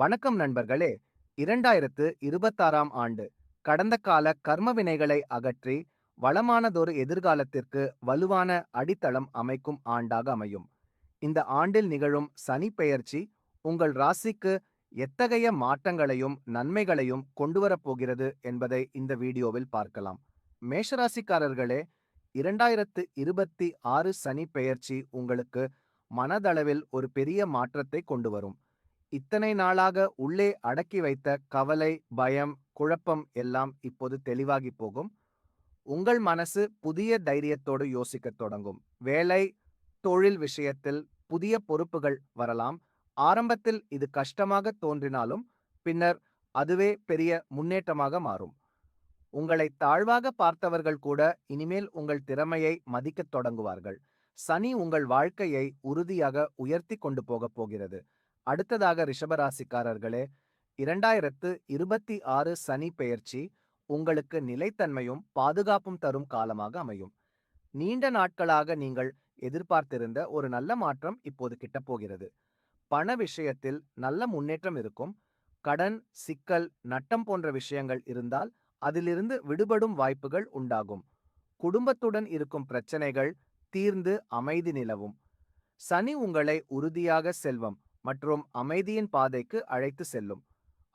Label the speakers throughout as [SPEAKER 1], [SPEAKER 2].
[SPEAKER 1] வணக்கம் நண்பர்களே. 2026ஆம் ஆண்டு கடந்த கால கர்ம வினைகளை அகற்றி வளமானதொரு எதிர்காலத்திற்கு வலுவான அடித்தளம் அமைக்கும் ஆண்டாக அமையும். இந்த ஆண்டில் நிகழும் சனி பெயர்ச்சி உங்கள் ராசிக்கு எத்தகைய மாற்றங்களையும் நன்மைகளையும் கொண்டுவரப் போகிறது என்பதை இந்த வீடியோவில் பார்க்கலாம். மேஷராசிக்காரர்களே, 2026 சனி பெயர்ச்சி உங்களுக்கு மனதளவில் ஒரு பெரிய மாற்றத்தை கொண்டு வரும். இத்தனை நாளாக உள்ளே அடக்கி வைத்த கவலை, பயம், குழப்பம் எல்லாம் இப்போது தெளிவாகி போகும். உங்கள் மனசு புதிய தைரியத்தோடு யோசிக்கத் தொடங்கும். வேலை, தொழில் விஷயத்தில் புதிய பொறுப்புகள் வரலாம். ஆரம்பத்தில் இது கஷ்டமாக தோன்றினாலும் பின்னர் அதுவே பெரிய முன்னேற்றமாக மாறும். உங்களை தாழ்வாக பார்த்தவர்கள் கூட இனிமேல் உங்கள் திறமையை மதிக்கத் தொடங்குவார்கள். சனி உங்கள் வாழ்க்கையை உறுதியாக உயர்த்தி கொண்டு போகப் போகிறது. அடுத்ததாக ரிஷபராசிக்காரர்களே, 2026 சனி பெயர்ச்சி உங்களுக்கு நிலைத்தன்மையும் பாதுகாப்பும் தரும் காலமாக அமையும். நீண்ட நாட்களாக நீங்கள் எதிர்பார்த்திருந்த ஒரு நல்ல மாற்றம் இப்போது கிட்டப்போகிறது. பண விஷயத்தில் நல்ல முன்னேற்றம் இருக்கும். கடன், சிக்கல், நட்டம் போன்ற விஷயங்கள் இருந்தால் அதிலிருந்து விடுபடும் வாய்ப்புகள் உண்டாகும். குடும்பத்துடன் இருக்கும் பிரச்சனைகள் தீர்ந்து அமைதி நிலவும். சனி உங்களை உறுதியாக செல்வம் மற்றும் அமைதியின் பாதைக்கு அழைத்து செல்லும்.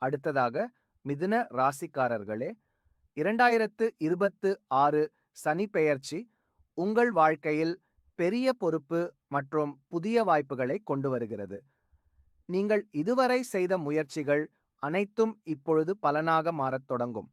[SPEAKER 1] அடுத்ததாக மிதுன ராசிக்காரர்களே, 2026 சனி பெயர்ச்சி உங்கள் வாழ்க்கையில் பெரிய பொறுப்பு மற்றும் புதிய வாய்ப்புகளை கொண்டு வருகிறது. நீங்கள் இதுவரை செய்த முயற்சிகள் அனைத்தும் இப்பொழுது பலனாக மாறத் தொடங்கும்.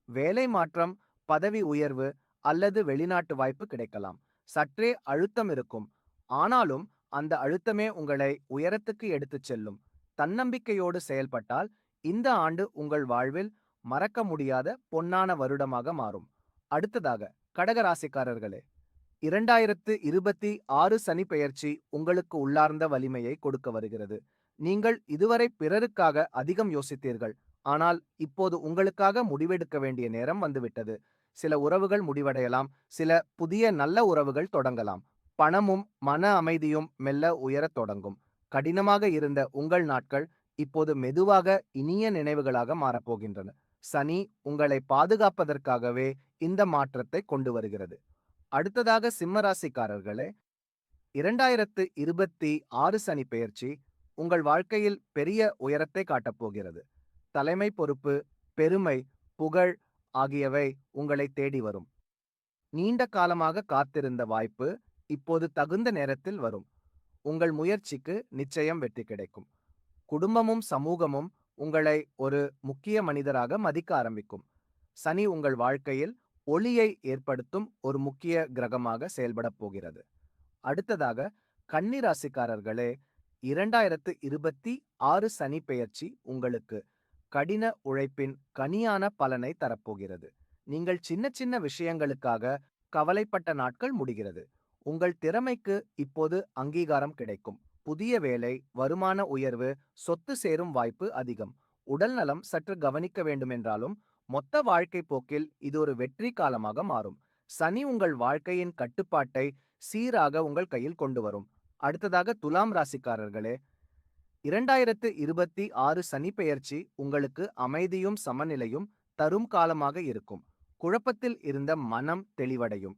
[SPEAKER 1] வேலை மாற்றம், பதவி உயர்வு அல்லது வெளிநாட்டு வாய்ப்பு கிடைக்கலாம். சற்றே அழுத்தம் இருக்கும். ஆனாலும் அந்த அழுத்தமே உங்களை உயரத்துக்கு எடுத்துச் செல்லும். தன்னம்பிக்கையோடு செயல்பட்டால் இந்த ஆண்டு உங்கள் வாழ்வில் மறக்க முடியாத பொன்னான வருடமாக மாறும். அடுத்ததாக கடகராசிக்காரர்களே, 2026 சனி பெயர்ச்சி உங்களுக்கு உள்ளார்ந்த வலிமையை கொடுக்க வருகிறது. நீங்கள் இதுவரை பிறருக்காக அதிகம் யோசித்தீர்கள். ஆனால் இப்போது உங்களுக்காக முடிவெடுக்க வேண்டிய நேரம் வந்துவிட்டது. சில உறவுகள் முடிவடையலாம், சில புதிய நல்ல உறவுகள் தொடங்கலாம். பணமும் மன அமைதியும் மெல்ல உயரத் தொடங்கும். கடினமாக இருந்த உங்கள் நாட்கள் இப்போது மெதுவாக இனிய நினைவுகளாக மாறப்போகின்றன. சனி உங்களை பாதுகாப்பதற்காகவே இந்த மாற்றத்தை கொண்டு வருகிறது. அடுத்ததாக சிம்மராசிக்காரர்களே, 2026 சனி பெயர்ச்சி உங்கள் வாழ்க்கையில் பெரிய உயரத்தை காட்டப்போகிறது. தலைமை பொறுப்பு, பெருமை, புகழ் ஆகியவை உங்களை தேடி வரும். நீண்ட காலமாக காத்திருந்த வாய்ப்பு இப்போது தகுந்த நேரத்தில் வரும். உங்கள் முயற்சிக்கு நிச்சயம் வெற்றி கிடைக்கும். குடும்பமும் சமூகமும் உங்களை ஒரு முக்கிய மனிதராக மதிக்க ஆரம்பிக்கும். சனி உங்கள் வாழ்க்கையில் ஒளியை ஏற்படுத்தும் ஒரு முக்கிய கிரகமாக செயல்படப் போகிறது. அடுத்ததாக கன்னிராசிக்காரர்களே, 2026 சனி பெயர்ச்சி உங்களுக்கு கடின உழைப்பின் கனியான பலனை தரப்போகிறது. நீங்கள் சின்ன சின்ன விஷயங்களுக்காக கவலைப்பட்ட நாட்கள் முடிகிறது. உங்கள் திறமைக்கு இப்போது அங்கீகாரம் கிடைக்கும். புதிய வேலை, வருமான உயர்வு, சொத்து சேரும் வாய்ப்பு அதிகம். உடல் நலம் சற்று கவனிக்க வேண்டுமென்றாலும் மொத்த வாழ்க்கை போக்கில் இது ஒரு வெற்றி காலமாக மாறும். சனி உங்கள் வாழ்க்கையின் கட்டுப்பாட்டை சீராக உங்கள் கையில் கொண்டு வரும். அடுத்ததாக துலாம் ராசிக்காரர்களே, 2026 சனி பெயர்ச்சி உங்களுக்கு அமைதியும் சமநிலையும் தரும் காலமாக இருக்கும். குழப்பத்தில் இருந்த மனம் தெளிவடையும்.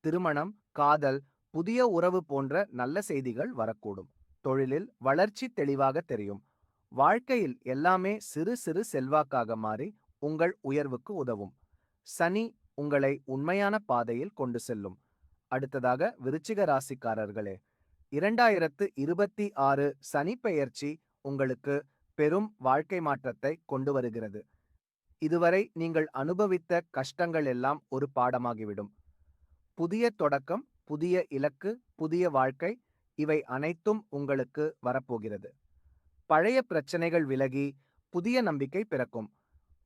[SPEAKER 1] திருமணம், காதல், புதிய உறவு போன்ற நல்ல செய்திகள் வரக்கூடும். தொழிலில் வளர்ச்சி தெளிவாக தெரியும். வாழ்க்கையில் எல்லாமே சிறு சிறு செல்வாக்காக மாறி உங்கள் உயர்வுக்கு உதவும். சனி உங்களை உண்மையான பாதையில் கொண்டு செல்லும். அடுத்ததாக விருச்சிக ராசிக்காரர்களே, 2026 சனி பெயர்ச்சி உங்களுக்கு பெரும் வாழ்க்கை மாற்றத்தை கொண்டு வருகிறது. இதுவரை நீங்கள் அனுபவித்த கஷ்டங்கள் எல்லாம் ஒரு பாடமாகிவிடும். புதிய தொடக்கம், புதிய இலக்கு, புதிய வாழ்க்கை, இவை அனைத்தும் உங்களுக்கு வரப்போகிறது. பழைய பிரச்சனைகள் விலகி புதிய நம்பிக்கை பிறக்கும்.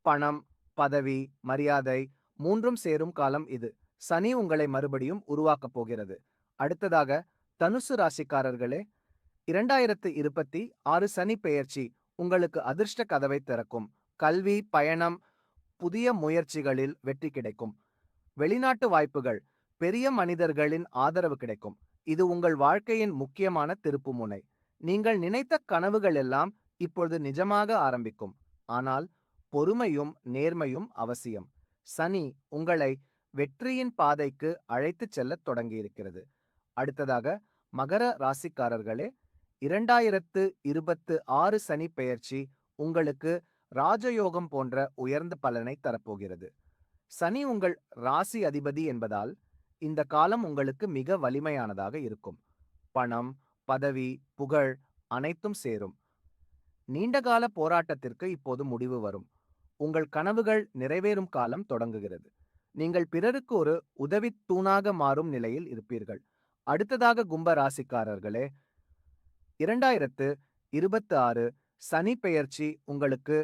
[SPEAKER 1] பணம், பதவி, மரியாதை மூன்றும் சேரும் காலம் இது. சனி உங்களை மறுபடியும் உருவாக்கப் போகிறது. அடுத்ததாக தனுசு ராசிக்காரர்களே, 2026 சனி பெயர்ச்சி உங்களுக்கு அதிர்ஷ்ட கதவை திறக்கும். கல்வி, பயணம், புதிய முயற்சிகளில் வெற்றி கிடைக்கும். வெளிநாட்டு வாய்ப்புகள், பெரிய மனிதர்களின் ஆதரவு கிடைக்கும். இது உங்கள் வாழ்க்கையின் முக்கியமான திருப்புமுனை. நீங்கள் நினைத்த கனவுகள் எல்லாம் இப்பொழுது நிஜமாக ஆரம்பிக்கும். ஆனால் பொறுமையும் நேர்மையும் அவசியம். சனி உங்களை வெற்றியின் பாதைக்கு அழைத்துச் செல்லத் தொடங்கியிருக்கிறது. அடுத்ததாக மகர ராசிக்காரர்களே, 2026 சனி பெயர்ச்சி உங்களுக்கு ராஜயோகம் போன்ற உயர்ந்த பலனை தரப்போகிறது. சனி உங்கள் ராசி அதிபதி என்பதால் இந்த காலம் உங்களுக்கு மிக வலிமையானதாக இருக்கும். பணம், பதவி, புகழ் அனைத்தும் சேரும். நீண்டகால போராட்டத்திற்கு இப்போது முடிவு வரும். உங்கள் கனவுகள் நிறைவேறும் காலம் தொடங்குகிறது. நீங்கள் பிறருக்கு ஒரு உதவித் தூணாக மாறும் நிலையில் இருப்பீர்கள். அடுத்ததாக கும்ப ராசிக்காரர்களே, 2026 சனி பெயர்ச்சி உங்களுக்கு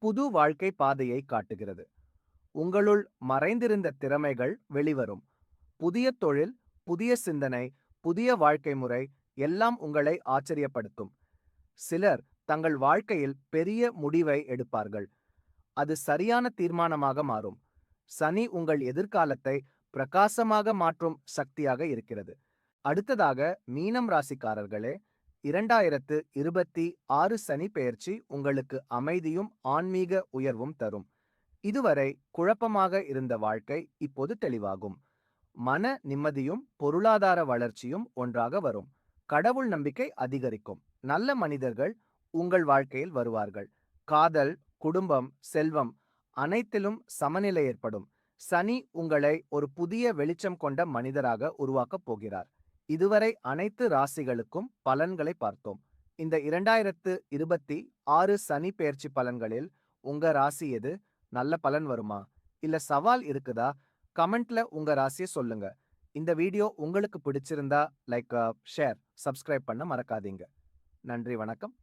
[SPEAKER 1] புது வாழ்க்கை பாதையை காட்டுகிறது. உங்களுள் மறைந்திருந்த திறமைகள் வெளிவரும். புதிய தொழில், புதிய சிந்தனை, புதிய வாழ்க்கை முறை எல்லாம் உங்களை ஆச்சரியப்படுத்தும். சிலர் தங்கள் வாழ்க்கையில் பெரிய முடிவை எடுப்பார்கள். அது சரியான தீர்மானமாக மாறும். சனி உங்கள் எதிர்காலத்தை பிரகாசமாக மாற்றும் சக்தியாக இருக்கிறது. அடுத்ததாக மீனம் ராசிக்காரர்களே, 2026 சனி பெயர்ச்சி உங்களுக்கு அமைதியும் ஆன்மீக உயர்வும் தரும். இதுவரை குழப்பமாக இருந்த வாழ்க்கை இப்போது தெளிவாகும். மன நிம்மதியும் பொருளாதார வளர்ச்சியும் ஒன்றாக வரும். கடவுள் நம்பிக்கை அதிகரிக்கும். நல்ல மனிதர்கள் உங்கள் வாழ்க்கையில் வருவார்கள். காதல், குடும்பம், செல்வம் அனைத்திலும் சமநிலை ஏற்படும். சனி உங்களை ஒரு புதிய வெளிச்சம் கொண்ட மனிதராக உருவாக்கப் போகிறார். இதுவரை அனைத்து ராசிகளுக்கும் பலன்களை பார்த்தோம். இந்த 2026 சனி பெயர்ச்சி பலன்களில் உங்க ராசி எது? நல்ல பலன் வருமா? இல்ல சவால் இருக்குதா? கமெண்ட்ல உங்க ராசியை சொல்லுங்க. இந்த வீடியோ உங்களுக்கு பிடிச்சிருந்தா லைக், ஷேர், சப்ஸ்கிரைப் பண்ண மறக்காதீங்க. நன்றி, வணக்கம்.